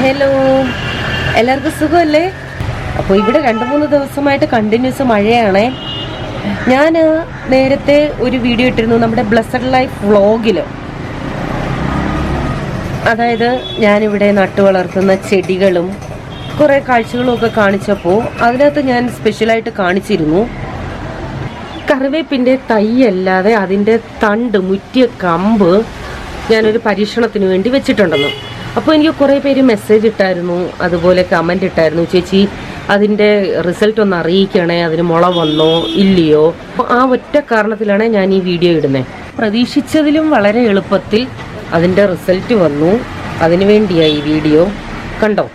Hello, എല്ലാവർക്കും സുഖമല്ലേ? അപ്പോൾ ഇവിടെ 2-3 ദിവസമായിട്ട് കണ്ടിന്യൂസ് മഴയാണേ. ഞാൻ നേരത്തെ ഒരു വീഡിയോ ഇട്ടിരുന്നു നമ്മുടെ ബ്ലെസ്സഡ് ലൈഫ് വ്ളോഗിൽ. അതായത് ഞാനിവിടെ നട്ടു വളർത്തുന്ന ചെടികളും കുറേ കാഴ്ചകളും ഒക്കെ കാണിച്ചപ്പോൾ അതിനകത്ത് ഞാൻ സ്പെഷ്യലായിട്ട് കാണിച്ചിരുന്നു കറിവേപ്പിൻ്റെ തൈ അല്ലാതെ അതിൻ്റെ തണ്ട്, മുറ്റിയ കമ്പ് ഞാനൊരു പരീക്ഷണത്തിന് വേണ്ടി വെച്ചിട്ടുണ്ടെന്ന്. അപ്പോൾ എനിക്ക് കുറേ പേര് മെസ്സേജ് ഇട്ടായിരുന്നു, അതുപോലെ കമൻ്റ് ഇട്ടായിരുന്നു, ചേച്ചി അതിൻ്റെ റിസൾട്ട് ഒന്ന് അറിയിക്കണേ, അതിന് മുള വന്നോ ഇല്ലയോ. ആ ഒറ്റ കാരണത്തിലാണ് ഞാൻ ഈ വീഡിയോ ഇടുന്നത്. പ്രതീക്ഷിച്ചതിലും വളരെ എളുപ്പത്തിൽ അതിൻ്റെ റിസൾട്ട് വന്നു. അതിനു വേണ്ടിയാണ് ഈ വീഡിയോ. കണ്ടോ,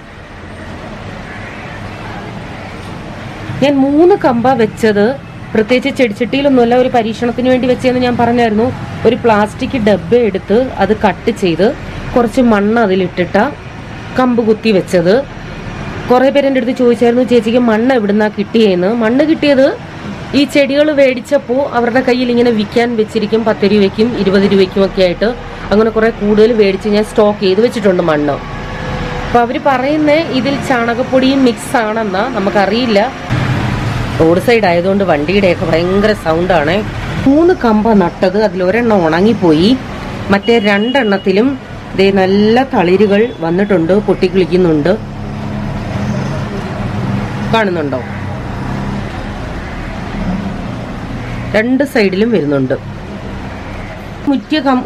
ഞാൻ 3 കമ്പ വെച്ചത് പ്രത്യേകിച്ച് ചെടിച്ചട്ടിയിലൊന്നുമല്ല, ഒരു പരീക്ഷണത്തിന് വേണ്ടി വെച്ചതെന്ന് ഞാൻ പറഞ്ഞായിരുന്നു. ഒരു പ്ലാസ്റ്റിക് ഡബ്ബ എടുത്ത് അത് കട്ട് ചെയ്ത് കുറച്ച് മണ്ണ് അതിലിട്ടിട്ട കമ്പ് കുത്തി വെച്ചത്. കുറേ പേര് എൻ്റെ അടുത്ത് ചോദിച്ചായിരുന്നു, ചേച്ചിക്ക് മണ്ണ് എവിടുന്നാ കിട്ടിയെന്ന്. മണ്ണ് കിട്ടിയത് ഈ ചെടികൾ മേടിച്ചപ്പോൾ അവരുടെ കയ്യിൽ ഇങ്ങനെ വിൽക്കാൻ വെച്ചിരിക്കും, 10 രൂപയ്ക്കും 20 രൂപയ്ക്കും ഒക്കെ ആയിട്ട്. അങ്ങനെ കുറേ കൂടുതൽ മേടിച്ച് ഞാൻ സ്റ്റോക്ക് ചെയ്ത് വെച്ചിട്ടുണ്ട് മണ്ണ്. അപ്പോൾ അവർ പറയുന്നത് ഇതിൽ ചാണകപ്പൊടിയും മിക്സ് ആണെന്നാ, നമുക്കറിയില്ല. റോഡ് സൈഡ് ആയതുകൊണ്ട് വണ്ടിയുടെയൊക്കെ ഭയങ്കര സൗണ്ടാണ്. 3 കമ്പ നട്ടത്, അതിലൊരെണ്ണം ഉണങ്ങിപ്പോയി. മറ്റേ 2 എണ്ണത്തിലും ദേ നല്ല തളിരുകൾ വന്നിട്ടുണ്ട്, പൊട്ടിക്കിളിക്കുന്നുണ്ട്. കാണുന്നുണ്ടോ? 2 സൈഡിലും വരുന്നുണ്ട്.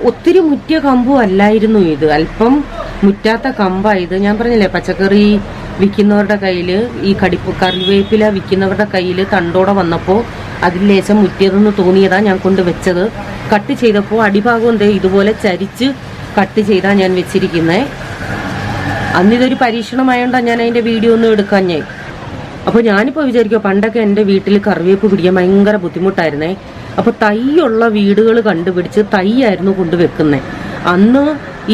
ഒത്തിരി മുറ്റിയ കമ്പും അല്ലായിരുന്നു ഇത്, അല്പം മുറ്റാത്ത കമ്പായത്. ഞാൻ പറഞ്ഞില്ലേ, പച്ചക്കറി വിൽക്കുന്നവരുടെ കയ്യിൽ, ഈ കറിവേപ്പില വിൽക്കുന്നവരുടെ കയ്യിൽ തണ്ടോടെ വന്നപ്പോൾ അതിൽ ലേശം മുറ്റിയതെന്ന് തോന്നിയതാ ഞാൻ കൊണ്ട് വെച്ചത്. കട്ട് ചെയ്തപ്പോൾ അടിഭാഗം എന്തേ ഇതുപോലെ ചരിച്ച് കട്ട് ചെയ്താ ഞാൻ വെച്ചിരിക്കുന്നത്. അന്നിതൊരു പരീക്ഷണമായോണ്ടാണ് ഞാൻ അതിൻ്റെ വീഡിയോ ഒന്നും എടുക്കാഞ്ഞേ. അപ്പോൾ ഞാനിപ്പോൾ വിചാരിക്കുക, പണ്ടൊക്കെ എൻ്റെ വീട്ടിൽ കറിവേപ്പ് പിടിക്കാൻ ഭയങ്കര ബുദ്ധിമുട്ടായിരുന്നേ. അപ്പോൾ തൈയുള്ള വീടുകൾ കണ്ടുപിടിച്ച് തൈയായിരുന്നു കൊണ്ടുവെക്കുന്നത്. അന്ന്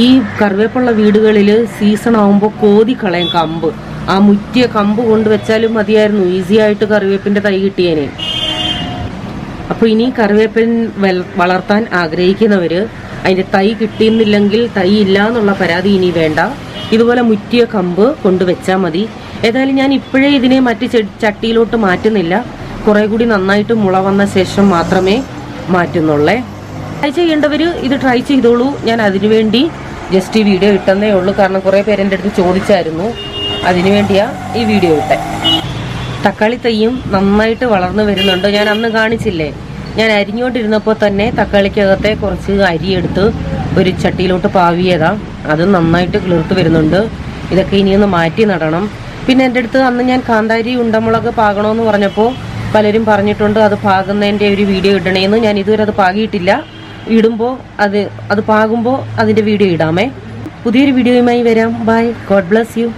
ഈ കറിവേപ്പുള്ള വീടുകളിൽ സീസൺ ആകുമ്പോൾ കോതിക്കളയും കമ്പ്. ആ മുറ്റിയ കമ്പ് കൊണ്ടുവച്ചാലും മതിയായിരുന്നു, ഈസി ആയിട്ട് കറിവേപ്പിൻ്റെ തൈ കിട്ടിയേനെ. അപ്പോൾ ഇനി കറിവേപ്പിൻ വളർത്താൻ ആഗ്രഹിക്കുന്നവർ അതിൻ്റെ തൈ കിട്ടിയെന്നില്ലെങ്കിൽ, തൈ ഇല്ല എന്നുള്ള പരാതി ഇനി വേണ്ട. ഇതുപോലെ മുറ്റിയ കമ്പ് കൊണ്ടുവച്ചാൽ മതി. ഏതായാലും ഞാൻ ഇപ്പോഴേ ഇതിനെ മറ്റ് ചട്ടിയിലോട്ട് മാറ്റുന്നില്ല. കുറേ കൂടി നന്നായിട്ട് മുള വന്ന ശേഷം മാത്രമേ മാറ്റുന്നുള്ളേ. ട്രൈ ചെയ്യേണ്ടവർ ഇത് ട്രൈ ചെയ്തോളൂ. ഞാൻ അതിനുവേണ്ടി ജസ്റ്റ് ഈ വീഡിയോ ഇട്ടെന്നേ ഉള്ളൂ. കാരണം കുറേ പേര് എൻ്റെ അടുത്ത് ചോദിച്ചായിരുന്നു, അതിനുവേണ്ടിയാണ് ഈ വീഡിയോ ഇട്ടെ. തക്കാളി തൈയും നന്നായിട്ട് വളർന്നു വരുന്നുണ്ട്. ഞാൻ അന്ന് കാണിച്ചില്ലേ, ഞാൻ അരിഞ്ഞുകൊണ്ടിരുന്നപ്പോൾ തന്നെ തക്കാളിക്കകത്തെ കുറച്ച് അരിയെടുത്ത് ഒരു ചട്ടിയിലോട്ട് പാവിയതാ. അത് നന്നായിട്ട് കിളിർത്ത് വരുന്നുണ്ട്. ഇതൊക്കെ ഇനിയൊന്ന് മാറ്റി നടണം. പിന്നെ എൻ്റെ അടുത്ത് അന്ന് ഞാൻ കാന്താരി ഉണ്ടമുളക് പാകണമെന്ന് പറഞ്ഞപ്പോൾ പലരും പറഞ്ഞിട്ടുണ്ട് അത് പാകുന്നതിൻ്റെ ഒരു വീഡിയോ ഇടണേന്ന്. ഞാൻ ഇതുവരെ അത് പാകിയിട്ടില്ല. ഇടുമ്പോൾ അത് പാകുമ്പോൾ അതിൻ്റെ വീഡിയോ ഇടാമേ. പുതിയൊരു വീഡിയോയുമായി വരാം. Bye, God bless U.